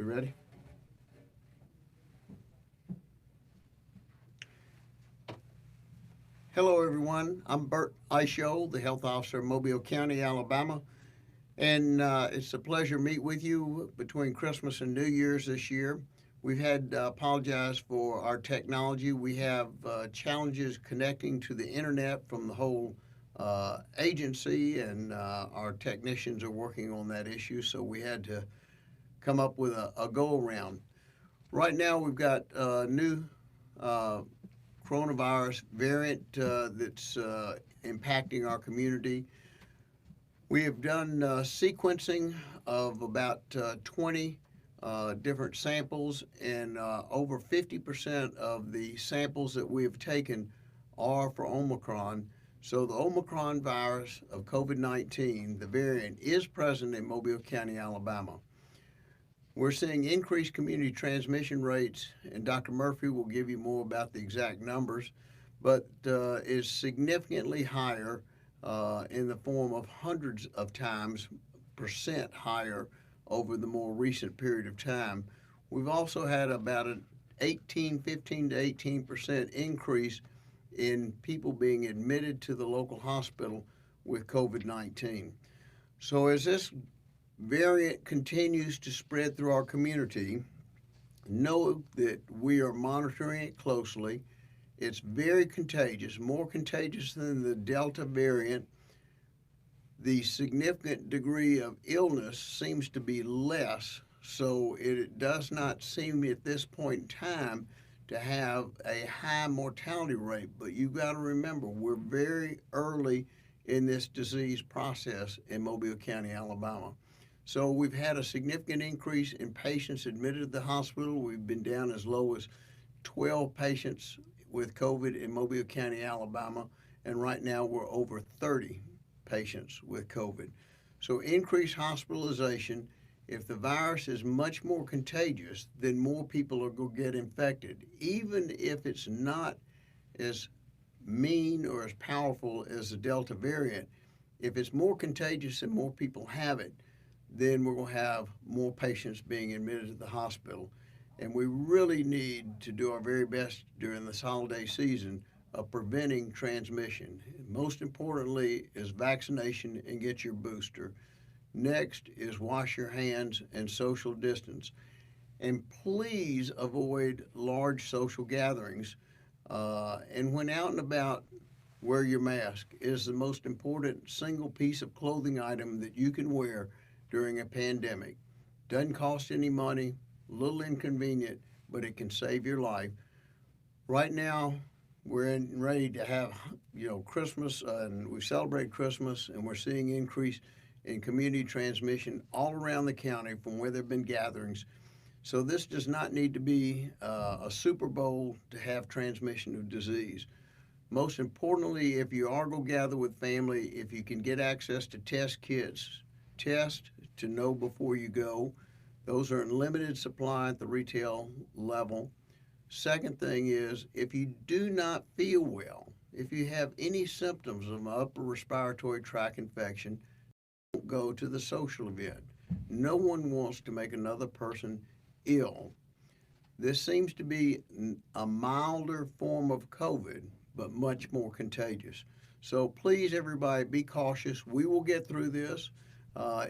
We ready? Hello, everyone. I'm Bert Eichel, the health officer of Mobile County, Alabama, and it's a pleasure to meet with you between Christmas and New Year's this year. We've had to apologize for our technology. We have challenges connecting to the internet from the whole agency, and our technicians are working on that issue, so we had to come up with a go-around. Right now, we've got a new coronavirus variant that's impacting our community. We have done sequencing of about 20 different samples, and over 50% of the samples that we have taken are for Omicron. So the Omicron virus of COVID-19, the variant, is present in Mobile County, Alabama. We're seeing increased community transmission rates, and Dr. Murphy will give you more about the exact numbers, but is significantly higher in the form of hundreds of times percent higher over the more recent period of time. We've also had about an 15 to 18% increase in people being admitted to the local hospital with COVID-19. So as this variant continues to spread through our community, know that we are monitoring it closely. It's very contagious, more contagious than the Delta variant. The significant degree of illness seems to be less, so it does not seem at this point in time to have a high mortality rate. But you've got to remember, we're very early in this disease process in Mobile County, Alabama. So we've had a significant increase in patients admitted to the hospital. We've been down as low as 12 patients with COVID in Mobile County, Alabama, and right now we're over 30 patients with COVID. So increased hospitalization. If the virus is much more contagious, then more people are going to get infected, even if it's not as mean or as powerful as the Delta variant. If it's more contagious and more people have it, then we're going to have more patients being admitted to the hospital. And we really need to do our very best during this holiday season of preventing transmission. Most importantly is vaccination and get your booster. Next is wash your hands and social distance. And please avoid large social gatherings. And when out and about, wear your mask. It is the most important single piece of clothing item that you can wear during a pandemic. Doesn't cost any money, a little inconvenient, but it can save your life. Right now, we're ready to have, Christmas, and we celebrate Christmas, and we're seeing increase in community transmission all around the county from where there have been gatherings. So this does not need to be a Super Bowl to have transmission of disease. Most importantly, if you are going to gather with family, if you can get access to test kits, test to know before you go. Those are in limited supply at the retail level. Second thing is, if you do not feel well, if you have any symptoms of an upper respiratory tract infection, don't go to the social event. No one wants to make another person ill. This seems to be a milder form of COVID, but much more contagious. So please, everybody, be cautious. We will get through this.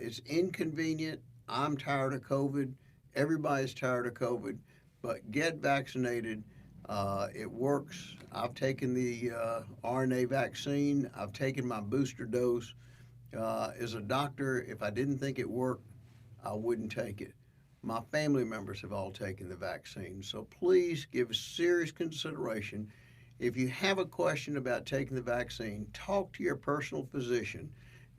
It's inconvenient. I'm tired of COVID. Everybody's tired of COVID, but get vaccinated. It works. I've taken the RNA vaccine. I've taken my booster dose. As a doctor, if I didn't think it worked, I wouldn't take it. My family members have all taken the vaccine. So please give serious consideration. If you have a question about taking the vaccine, talk to your personal physician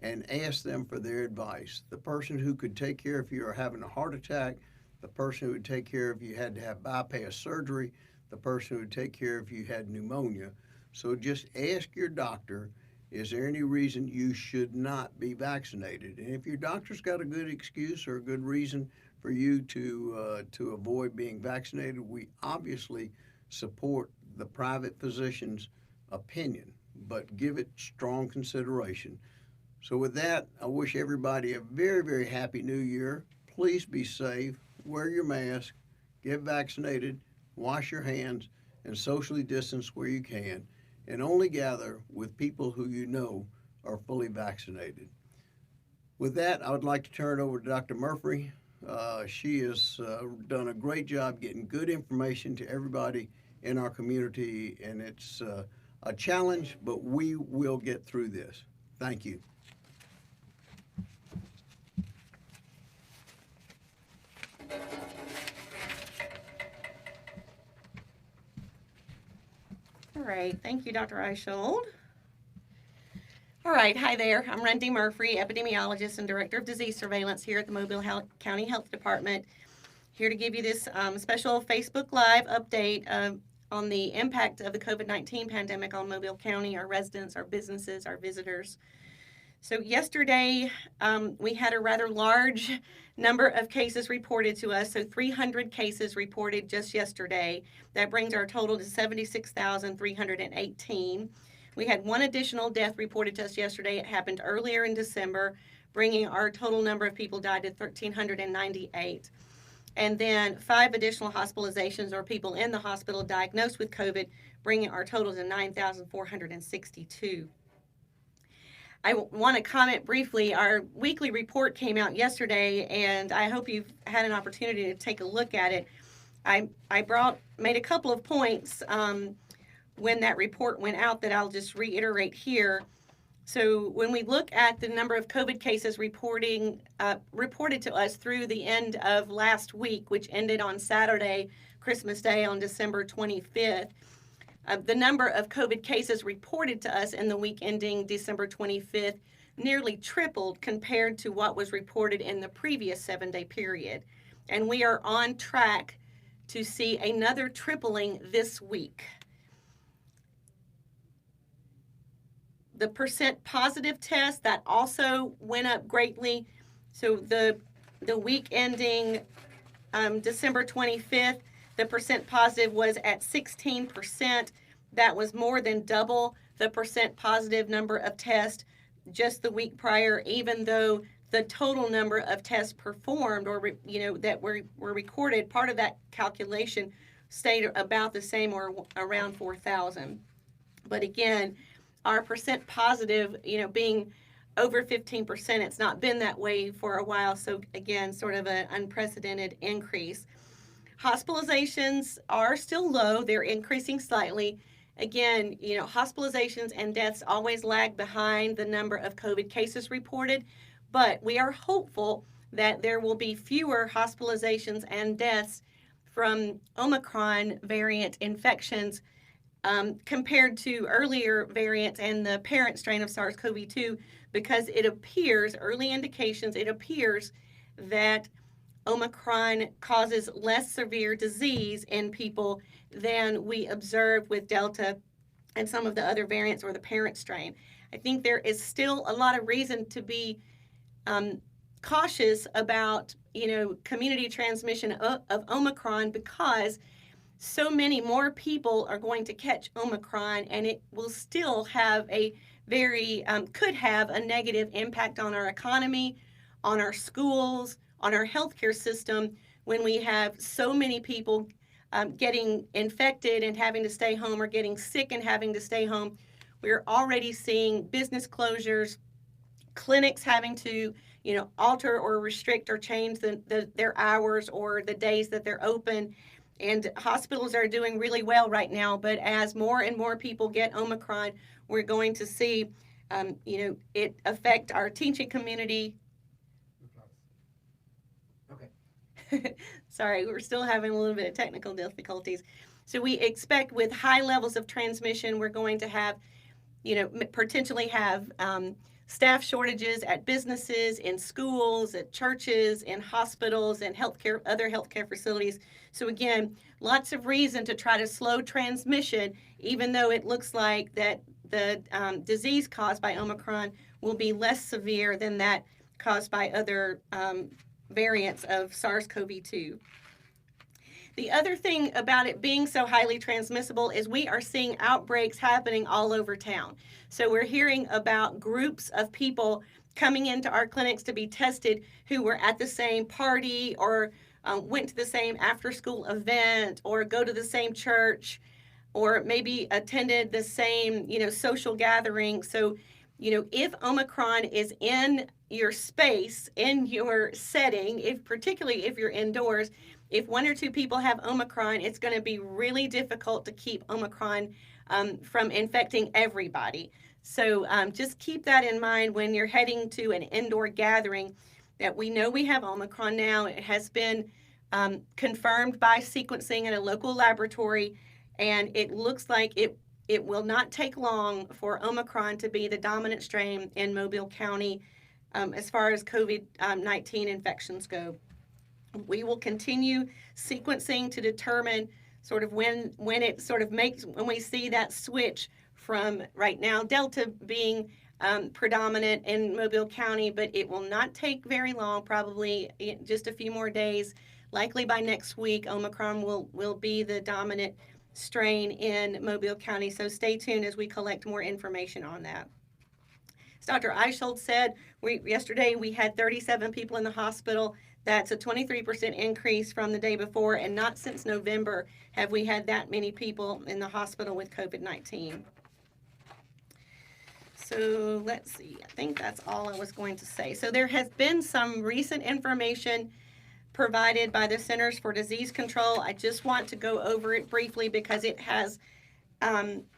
and ask them for their advice. The person who could take care if you are having a heart attack, the person who would take care if you had to have bypass surgery, the person who would take care if you had pneumonia. So just ask your doctor, is there any reason you should not be vaccinated? And if your doctor's got a good excuse or a good reason for you to avoid being vaccinated, we obviously support the private physician's opinion, but give it strong consideration. So with that, I wish everybody a very, very happy New Year. Please be safe. wear your mask, get vaccinated, wash your hands, and socially distance where you can, and only gather with people who you know are fully vaccinated. With that, I would like to turn it over to Dr. Murphy. She has done a great job getting good information to everybody in our community, and it's a challenge, but we will get through this. Thank you. All right, thank you, Dr. Eichhold. All right, hi there. I'm Randy Murphy, epidemiologist and director of disease surveillance here at the Mobile County Health Department. Here to give you this special Facebook Live update on the impact of the COVID-19 pandemic on Mobile County, our residents, our businesses, our visitors. So yesterday, we had a rather large number of cases reported to us, so 300 cases reported just yesterday. That brings our total to 76,318. We had one additional death reported to us yesterday. It happened earlier in December, bringing our total number of people died to 1,398. And then 5 additional hospitalizations or people in the hospital diagnosed with COVID, bringing our total to 9,462. I want to comment briefly. Our weekly report came out yesterday, and I hope you've had an opportunity to take a look at it. I made a couple of points when that report went out that I'll just reiterate here. So when we look at the number of COVID cases reported to us through the end of last week, which ended on Saturday, Christmas Day on December 25th, the number of COVID cases reported to us in the week ending December 25th nearly tripled compared to what was reported in the previous 7-day period. And we are on track to see another tripling this week. The percent positive test, that also went up greatly. So the week ending December 25th, the percent positive was at 16%. That was more than double the percent positive number of tests just the week prior, even though the total number of tests performed or that were recorded, part of that calculation stayed about the same or around 4,000. But again, our percent positive, being over 15%, it's not been that way for a while. So again, sort of an unprecedented increase. Hospitalizations are still low. They're increasing slightly. Again, hospitalizations and deaths always lag behind the number of COVID cases reported, but we are hopeful that there will be fewer hospitalizations and deaths from Omicron variant infections compared to earlier variants and the parent strain of SARS-CoV-2, because it appears, early indications, it appears that Omicron causes less severe disease in people than we observed with Delta and some of the other variants or the parent strain. I think there is still a lot of reason to be cautious about, community transmission of Omicron, because so many more people are going to catch Omicron, and it will still have a could have a negative impact on our economy, on our schools, on our healthcare system, when we have so many people getting infected and having to stay home, or getting sick and having to stay home. We're already seeing business closures, clinics having to, alter or restrict or change their hours or the days that they're open. And hospitals are doing really well right now, but as more and more people get Omicron, we're going to see, it affect our teaching community. Okay. Sorry, we're still having a little bit of technical difficulties. So we expect with high levels of transmission, we're going to have, potentially have staff shortages at businesses, in schools, at churches, in hospitals, and other healthcare facilities. So again, lots of reason to try to slow transmission, even though it looks like that the disease caused by Omicron will be less severe than that caused by other variants of SARS-CoV-2. The other thing about it being so highly transmissible is we are seeing outbreaks happening all over town. So we're hearing about groups of people coming into our clinics to be tested who were at the same party or went to the same after-school event or go to the same church or maybe attended the same, social gathering. So, if Omicron is in your space, in your setting, particularly if you're indoors, if one or two people have Omicron, it's going to be really difficult to keep Omicron from infecting everybody. So just keep that in mind when you're heading to an indoor gathering, that we know we have Omicron now. It has been confirmed by sequencing in a local laboratory, and it looks like it will not take long for Omicron to be the dominant strain in Mobile County as far as COVID-19 infections go. We will continue sequencing to determine sort of when it sort of makes, when we see that switch from right now Delta being predominant in Mobile County, but it will not take very long, probably just a few more days. Likely by next week, Omicron will be the dominant strain in Mobile County. So stay tuned as we collect more information on that. As Dr. Eichhold said, yesterday we had 37 people in the hospital. That's a 23% increase from the day before, and not since November have we had that many people in the hospital with COVID-19. So let's see, I think that's all I was going to say. So there has been some recent information provided by the Centers for Disease Control. I just want to go over it briefly because it has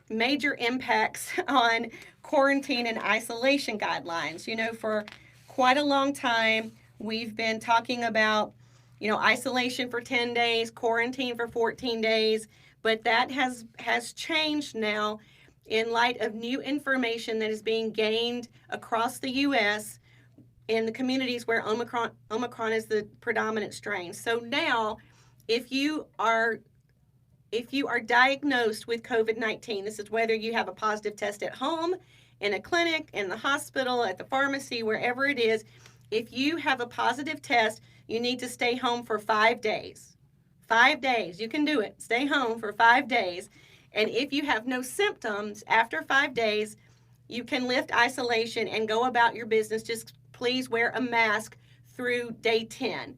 major impacts on quarantine and isolation guidelines. For quite a long time, we've been talking about, isolation for 10 days, quarantine for 14 days, but that has changed now in light of new information that is being gained across the U.S. in the communities where Omicron is the predominant strain. So now, if you are diagnosed with COVID-19, this is whether you have a positive test at home, in a clinic, in the hospital, at the pharmacy, wherever it is, if you have a positive test, you need to stay home for 5 days. 5 days, you can do it. Stay home for 5 days. And if you have no symptoms after 5 days, you can lift isolation and go about your business. Just please wear a mask through day 10.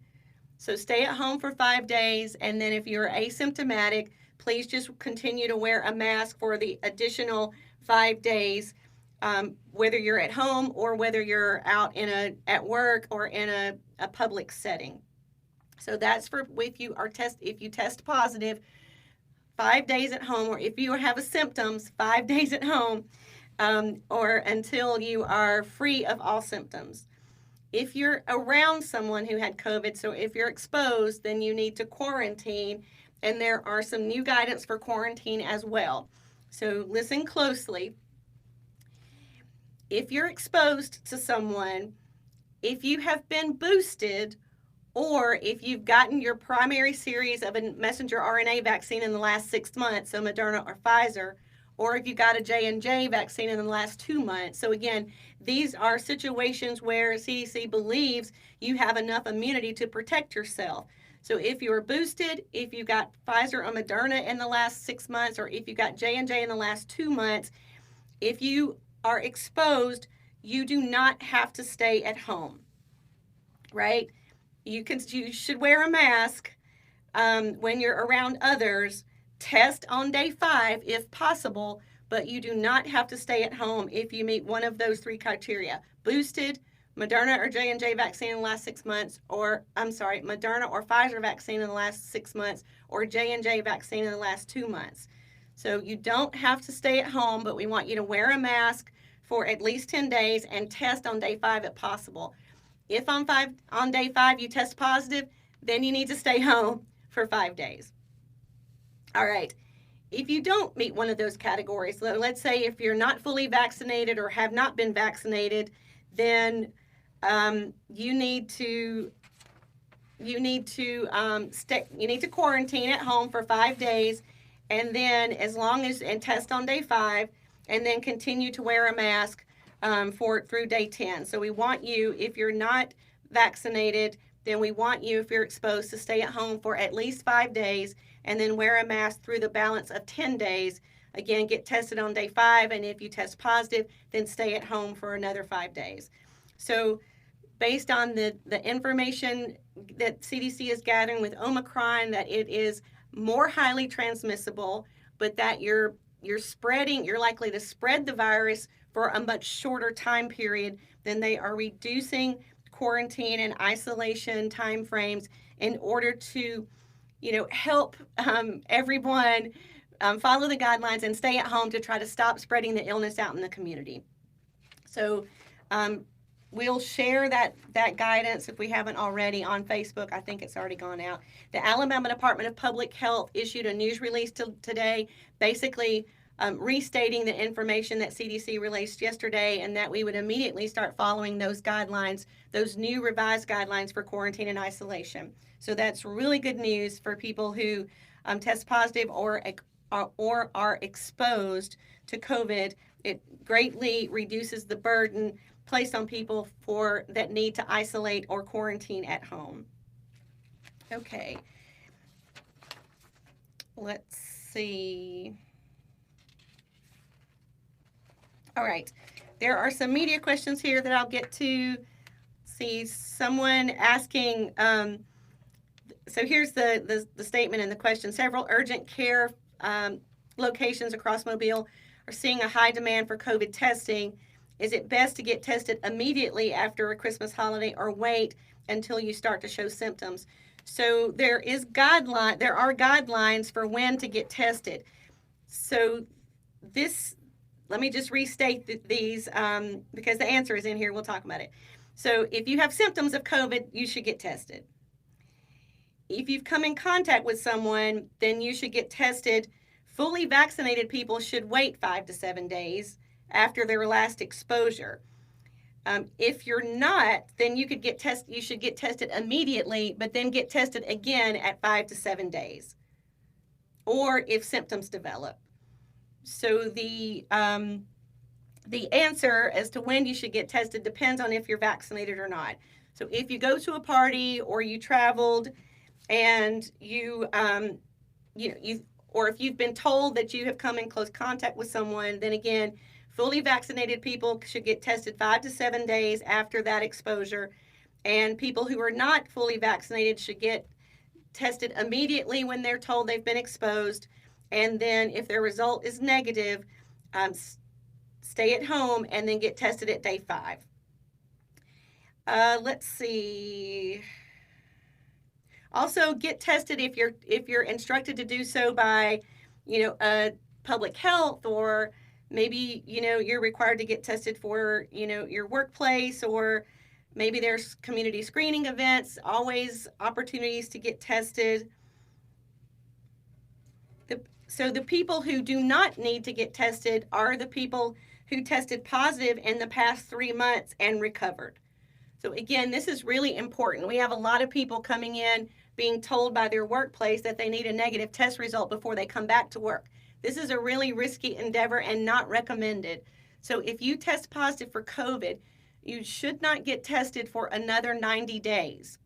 So stay at home for 5 days, and then if you're asymptomatic, please just continue to wear a mask for the additional 5 days, whether you're at home or whether you're out at work or in a public setting. So that's for if you test positive, 5 days at home, or if you have symptoms, 5 days at home, or until you are free of all symptoms. If you're around someone who had COVID, so if you're exposed, then you need to quarantine, and there are some new guidance for quarantine as well. So listen closely. If you're exposed to someone, if you have been boosted, or if you've gotten your primary series of a messenger RNA vaccine in the last 6 months, so Moderna or Pfizer, or if you got a J&J vaccine in the last 2 months. So again, these are situations where CDC believes you have enough immunity to protect yourself. So if you are boosted, if you got Pfizer or Moderna in the last 6 months, or if you got J&J in the last 2 months, if you are exposed, you do not have to stay at home, right? You should wear a mask when you're around others. Test on day 5 if possible, but you do not have to stay at home if you meet one of those 3 criteria: boosted, Moderna or J&J vaccine in the last 6 months, Moderna or Pfizer vaccine in the last 6 months, or J&J vaccine in the last 2 months. So you don't have to stay at home, but we want you to wear a mask for at least 10 days and test on day 5 if possible. If on day 5 you test positive, then you need to stay home for 5 days. All right. If you don't meet one of those categories, so let's say if you're not fully vaccinated or have not been vaccinated, then you need to quarantine at home for 5 days, and then and test on day 5, and then continue to wear a mask through day 10. So we want you, if you're not vaccinated, then we want you, if you're exposed, to stay at home for at least 5 days, and then wear a mask through the balance of 10 days. Again, get tested on day 5, and if you test positive, then stay at home for another 5 days. So based on the information that CDC is gathering with Omicron, that it is more highly transmissible, but that you're likely to spread the virus for a much shorter time period. Then they are reducing quarantine and isolation timeframes in order to, help everyone follow the guidelines and stay at home to try to stop spreading the illness out in the community. So we'll share that guidance if we haven't already on Facebook. I think it's already gone out. The Alabama Department of Public Health issued a news release today, basically restating the information that CDC released yesterday, and that we would immediately start following those guidelines, those new revised guidelines for quarantine and isolation. So that's really good news for people who test positive or are exposed to COVID. It greatly reduces the burden placed on people that need to isolate or quarantine at home. Okay. Let's see. All right. There are some media questions here that I'll get to. See, someone asking, so here's the statement in the question. Several urgent care locations across Mobile are seeing a high demand for COVID testing. Is it best to get tested immediately after a Christmas holiday or wait until you start to show symptoms? So there are guidelines for when to get tested. So let me just restate these because the answer is in here. We'll talk about it. So if you have symptoms of COVID, you should get tested. If you've come in contact with someone, then you should get tested. Fully vaccinated people should wait 5 to 7 days after their last exposure. If you're not, then you should get tested immediately, but then get tested again at 5 to 7 days, or if symptoms develop. So the answer as to when you should get tested depends on if you're vaccinated or not. So if you go to a party or you traveled and or if you've been told that you have come in close contact with someone, then again, fully vaccinated people should get tested 5 to 7 days after that exposure, and people who are not fully vaccinated should get tested immediately when they're told they've been exposed, and then if their result is negative, stay at home and then get tested at day 5. Let's see. Also, get tested if you're instructed to do so by, public health, or maybe, you're required to get tested for, your workplace, or maybe there's community screening events, always opportunities to get tested. So the people who do not need to get tested are the people who tested positive in the past 3 months and recovered. So again, this is really important. We have a lot of people coming in being told by their workplace that they need a negative test result before they come back to work. This is a really risky endeavor and not recommended. So if you test positive for COVID, you should not get tested for another 90 days,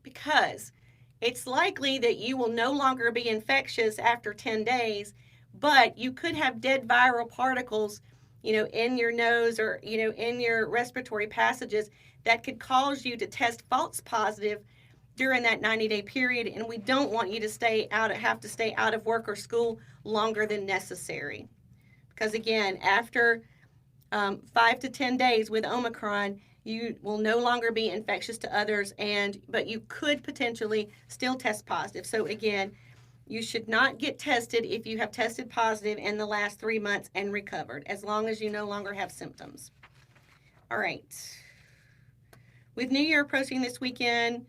because it's likely that you will no longer be infectious after 10 days, but you could have dead viral particles, in your nose or, in your respiratory passages that could cause you to test false positive during that 90-day period, and we don't want you to have to stay out of work or school longer than necessary. Because again, after 5 to 10 days with Omicron, you will no longer be infectious to others, but you could potentially still test positive. So again, you should not get tested if you have tested positive in the last 3 months and recovered, as long as you no longer have symptoms. All right. With New Year approaching this weekend,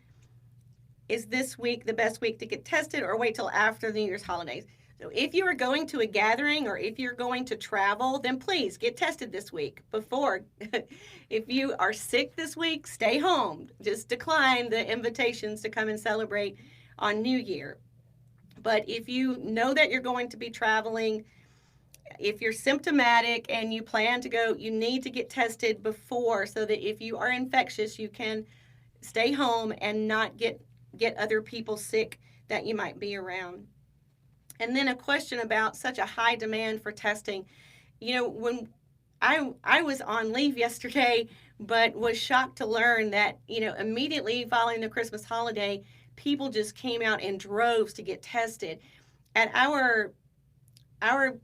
is this week the best week to get tested, or wait till after the New Year's holidays? So if you are going to a gathering or if you're going to travel, then please get tested this week before. If you are sick this week, stay home. Just decline the invitations to come and celebrate on New Year. But if you know that you're going to be traveling, if you're symptomatic and you plan to go, you need to get tested before, so that if you are infectious, you can stay home and not get other people sick that you might be around. And then a question about such a high demand for testing. When I was on leave yesterday, but was shocked to learn that, immediately following the Christmas holiday, people just came out in droves to get tested. At our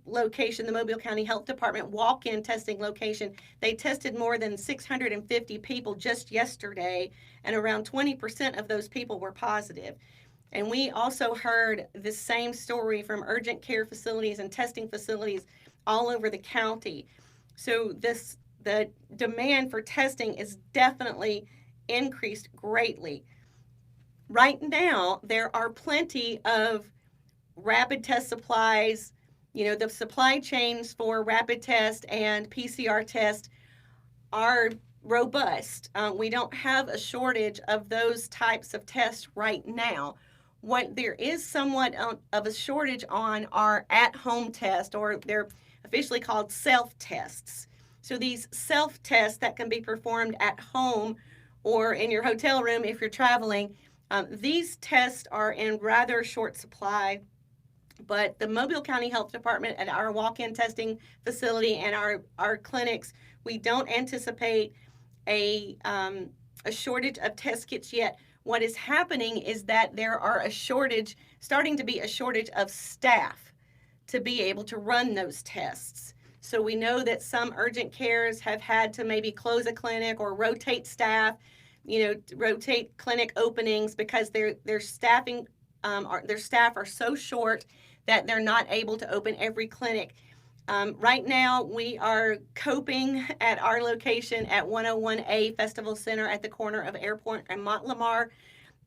location, the Mobile County Health Department walk-in testing location, they tested more than 650 people just yesterday, and around 20% of those people were positive. And we also heard the same story from urgent care facilities and testing facilities all over the county. So the demand for testing is definitely increased greatly. Right now, there are plenty of rapid test supplies. The supply chains for rapid test and PCR test are robust. We don't have a shortage of those types of tests right now. What there is somewhat of a shortage on are at-home tests, or they're officially called self-tests. So these self-tests that can be performed at home or in your hotel room if you're traveling, these tests are in rather short supply. But the Mobile County Health Department, at our walk-in testing facility and our clinics, we don't anticipate a shortage of test kits yet. What is happening is that there are starting to be a shortage of staff to be able to run those tests. So we know that some urgent cares have had to maybe close a clinic or rotate staff, rotate clinic openings because their staff are so short that they're not able to open every clinic. Right now, we are coping at our location at 101A Festival Center at the corner of Airport and Montlamar,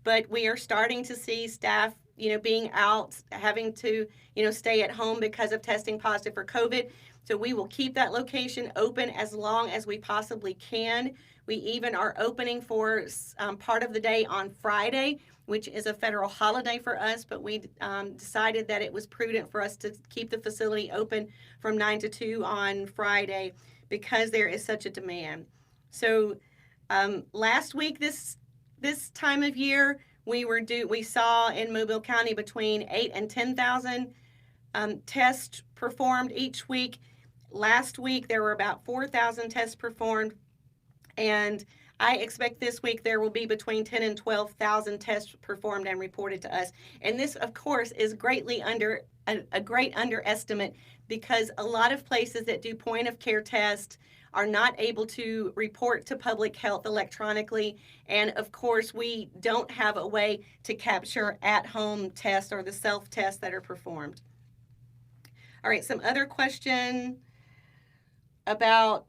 but we are starting to see staff, being out, having to, stay at home because of testing positive for COVID. So we will keep that location open as long as we possibly can. We even are opening for part of the day on Friday, which is a federal holiday for us, but we decided that it was prudent for us to keep the facility open from 9 to 2 on Friday because there is such a demand. So last week, this time of year, we saw in Mobile County between 8,000 and 10,000 tests performed each week. Last week, there were about 4,000 tests performed, and I expect this week there will be between 10 and 12,000 tests performed and reported to us. And this, of course, is greatly a great underestimate because a lot of places that do point of care tests are not able to report to public health electronically. And of course, we don't have a way to capture at-home tests or the self-tests that are performed. All right, some other question about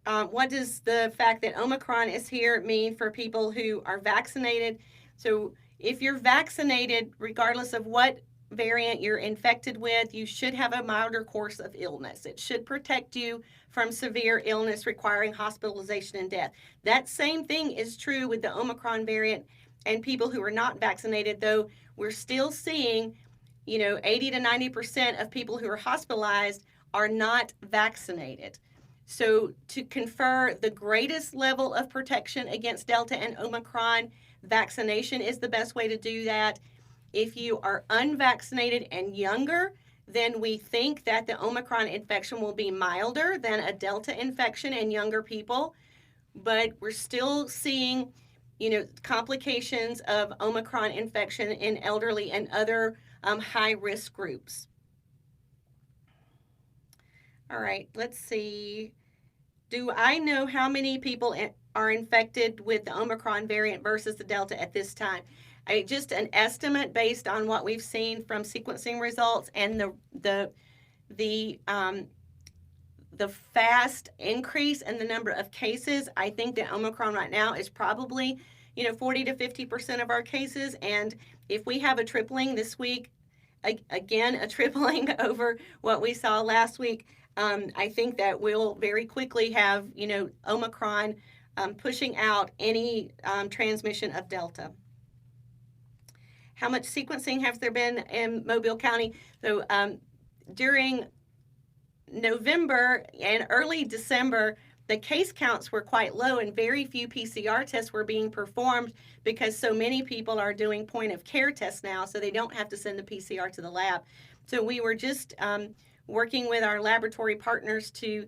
what does the fact that Omicron is here mean for people who are vaccinated? So if you're vaccinated, regardless of what variant you're infected with, you should have a milder course of illness. It should protect you from severe illness requiring hospitalization and death. That same thing is true with the Omicron variant and people who are not vaccinated, though we're still seeing 80 to 90% of people who are hospitalized are not vaccinated. So to confer the greatest level of protection against Delta and Omicron, vaccination is the best way to do that. If you are unvaccinated and younger, then we think that the Omicron infection will be milder than a Delta infection in younger people. But we're still seeing, complications of Omicron infection in elderly and other high-risk groups. All right, let's see. Do I know how many people are infected with the Omicron variant versus the Delta at this time? Just an estimate based on what we've seen from sequencing results and the fast increase in the number of cases. I think that Omicron right now is probably 40 to 50% of our cases, and if we have a tripling this week, again a tripling over what we saw last week, I think that we'll very quickly have Omicron pushing out any transmission of Delta. How much sequencing has there been in Mobile County? So during November and early December, the case counts were quite low and very few PCR tests were being performed because so many people are doing point of care tests now, so they don't have to send the PCR to the lab. So we were just working with our laboratory partners to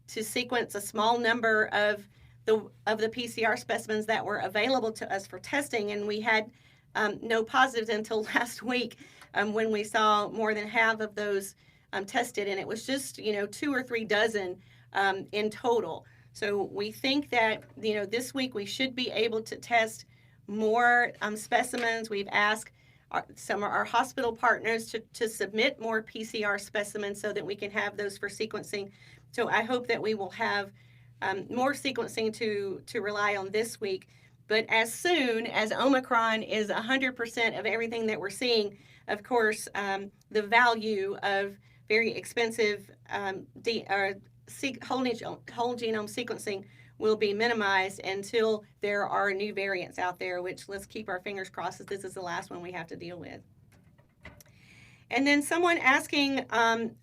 to sequence a small number of the PCR specimens that were available to us for testing, and we had no positives until last week when we saw more than half of those tested, and it was just 2 or 3 dozen in total. So we think that this week we should be able to test more specimens. We've asked some of our hospital partners to submit more PCR specimens so that we can have those for sequencing. So I hope that we will have more sequencing to rely on this week. But as soon as Omicron is 100% of everything that we're seeing, of course, the value of very expensive whole genome sequencing will be minimized until there are new variants out there, which let's keep our fingers crossed that this is the last one we have to deal with. And then someone asking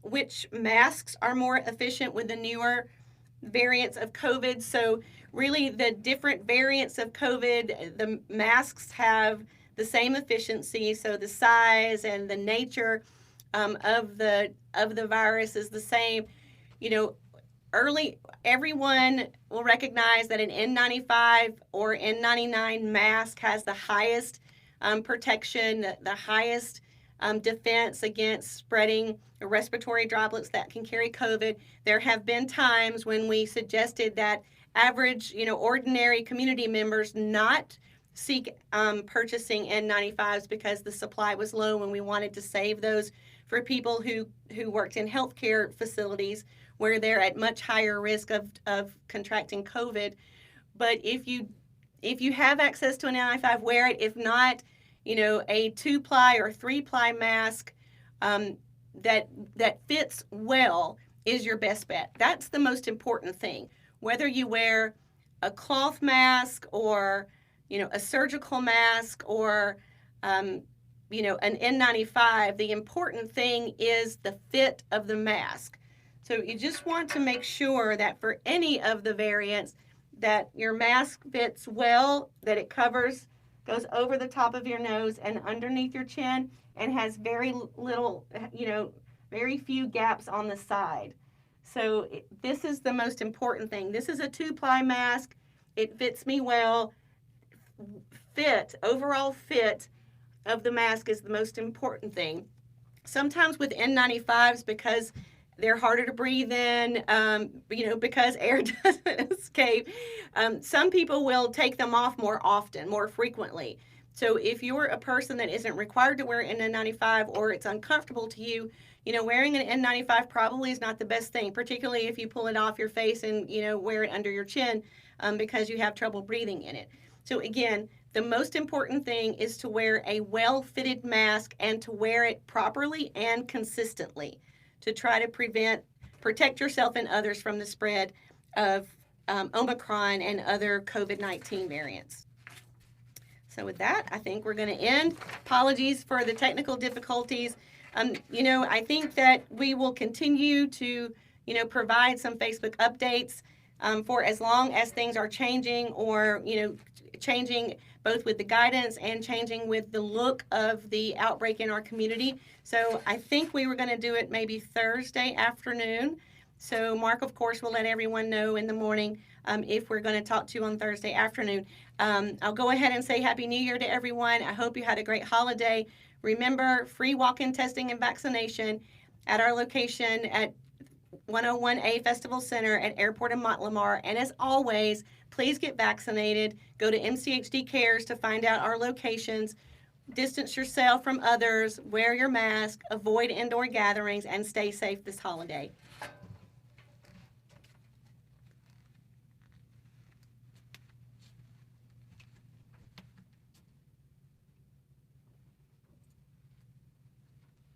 which masks are more efficient with the newer variants of COVID. So really the different variants of COVID, the masks have the same efficiency. So the size and the nature of the virus is the same. Everyone will recognize that an N95 or N99 mask has the highest protection, the highest defense against spreading respiratory droplets that can carry COVID. There have been times when we suggested that average, ordinary community members not seek purchasing N95s because the supply was low, and we wanted to save those for people who worked in healthcare facilities where they're at much higher risk of contracting COVID. But if you have access to an N95, wear it. If not, a 2-ply or 3-ply mask that fits well is your best bet. That's the most important thing. Whether you wear a cloth mask or a surgical mask or an N95, the important thing is the fit of the mask. So you just want to make sure that for any of the variants that your mask fits well, that it goes over the top of your nose and underneath your chin, and has very little, very few gaps on the side. So this is the most important thing. This is a 2-ply mask. It fits me well. Overall fit of the mask is the most important thing. Sometimes with N95s, because they're harder to breathe in, because air doesn't escape. Some people will take them off more often, more frequently. So if you're a person that isn't required to wear an N95 or it's uncomfortable to you, wearing an N95 probably is not the best thing, particularly if you pull it off your face and, wear it under your chin because you have trouble breathing in it. So again, the most important thing is to wear a well-fitted mask and to wear it properly and consistently, to try to protect yourself and others from the spread of Omicron and other COVID-19 variants. So with that, I think we're going to end. Apologies for the technical difficulties. I think that we will continue to, provide some Facebook updates for as long as things are changing or, changing both with the guidance and changing with the look of the outbreak in our community. So I think we were going to do it maybe Thursday afternoon. So Mark, of course, will let everyone know in the morning if we're going to talk to you on Thursday afternoon. I'll go ahead and say Happy New Year to everyone. I hope you had a great holiday. Remember, free walk-in testing and vaccination at our location at 101A Festival Center at Airport in Mont-Lamar. And as always, please get vaccinated. Go to MCHD Cares to find out our locations. Distance yourself from others, wear your mask, avoid indoor gatherings, and stay safe this holiday.